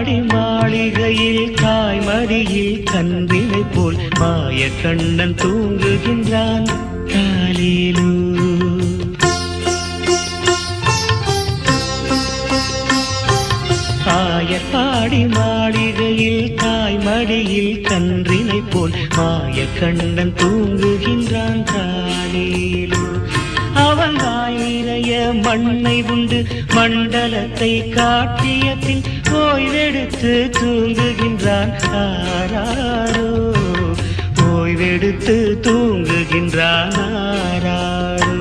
ஆயர்பாடி மாளிகையில் தாய்மடியில் கன்றினை போல் மாய கண்ணன் தூங்குகின்றான் காலிலு. ஆயர்பாடி மாளிகையில் தாய்மடியில் கன்றினை போல் மாய கண்ணன் தூங்குகின்றான் காலிலு. அவன் வாய் நிறைய மண்ணை உண்டு மண்டலத்தை காட்டிய பின் ஓய்வெடுத்து தூங்குகின்றான் ஆராரோ. ஓய்வெடுத்து தூங்குகின்றான் ஆராரோ.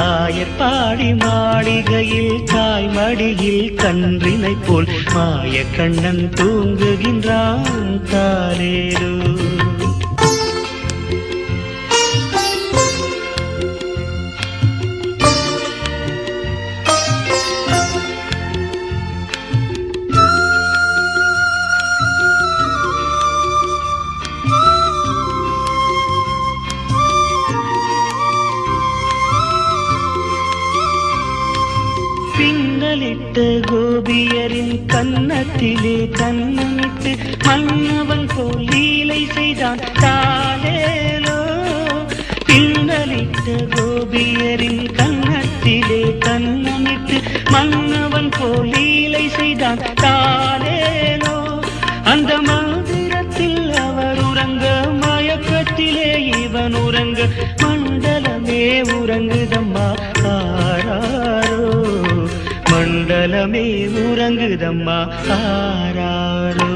ஆயர்பாடி மாளிகையில் தாய்மடியில் கன்றினை போல் மாய கண்ணன் தூங்குகின்றான் தாலேலோ. பின்னலிட்ட கோபியரின் கன்னத்திலே கண்ணமிட்டு மன்னவன் போல் லீலை செய்தான் தாலேலோ. பின்னலிட்ட கோபியரின் கன்னத்திலே கண்ணமிட்டு மன்னவன் போல் லீலை செய்தான் தாலேலோ. அந்த மந்திரத்தில் அவர் உறங்க மயக்கத்திலே இவன் உறங்க மண்டலமே உறங்குதம்மா ஆராரோ. மண்டலமே உறங்குதம்மா ஆராரோ.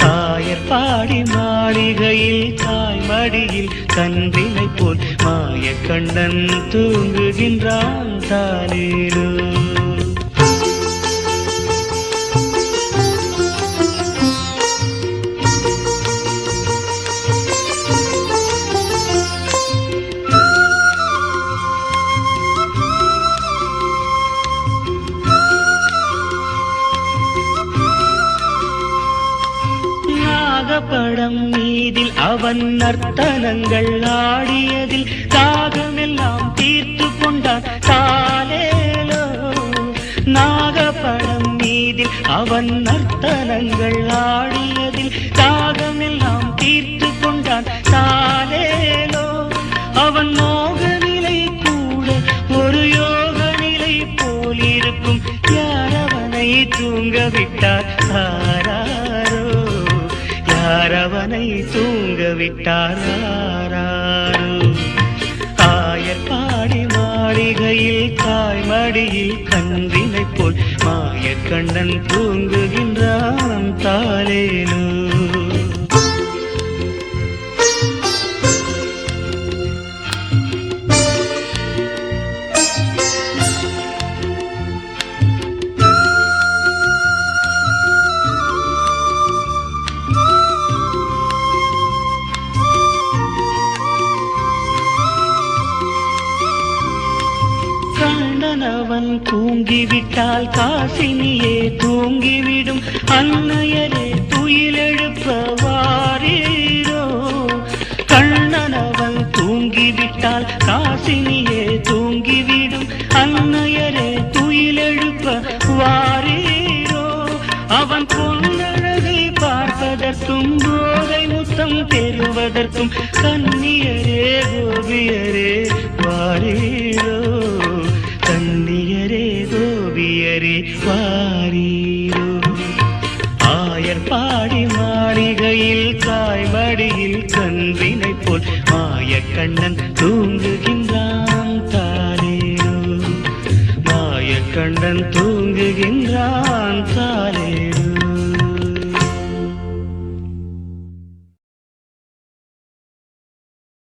ஆயர்பாடி மாளிகையில் தாய்மடியில் கன்றினை போல் மாய கண்ணன் தூங்குகின்றான் தாலேலோ. படம் மீதில் அவன் நர்த்தனங்கள் ஆடியதில் தாகமெல்லாம் தீர்த்து கொண்டான் தாலேலோ. நாகப்படம் மீதில் அவன் நர்த்தனங்கள் ஆடியதில் தாகமெல்லாம் தீர்த்து கொண்டான் தாலேலோ. அவன் மோக நிலை கூட ஒரு யோக நிலை போலிருக்கும் யாரவனை தூங்க விட்டார் ஆராரோ. யாரவனை தூங்க விட்டார் ஆராரோ. ஆயர்பாடி மாளிகையில் தாய்மடியில் கன்றினை போல் மாய கண்ணன் தூங்குகின்றான் தாலேலோ. அவன் தூங்கிவிட்டால் காசினியே தூங்கிவிடும் அன்னையரே துயிலெழுப்ப வாரீரோ. கண்ணனவன் தூங்கிவிட்டால் காசினியே தூங்கிவிடும் அன்னையரே துயிலெழுப்ப வாரீரோ. அவன் பொன்னழகை பார்ப்பதற்கும் போதை முத்தம் பெறுவதற்கும் கன்னியரே கோபியரே வாரீரோ. கன்னியரே கோபியரே வாரீரோ. ஆயர்பாடி மாளிகையில் தாய்மடியில் கன்றினை போல் மாய கண்ணன் தூங்குகின்றான் தாலேலோ. மாய கண்ணன் தூங்குகின்றான் தாலேலோ.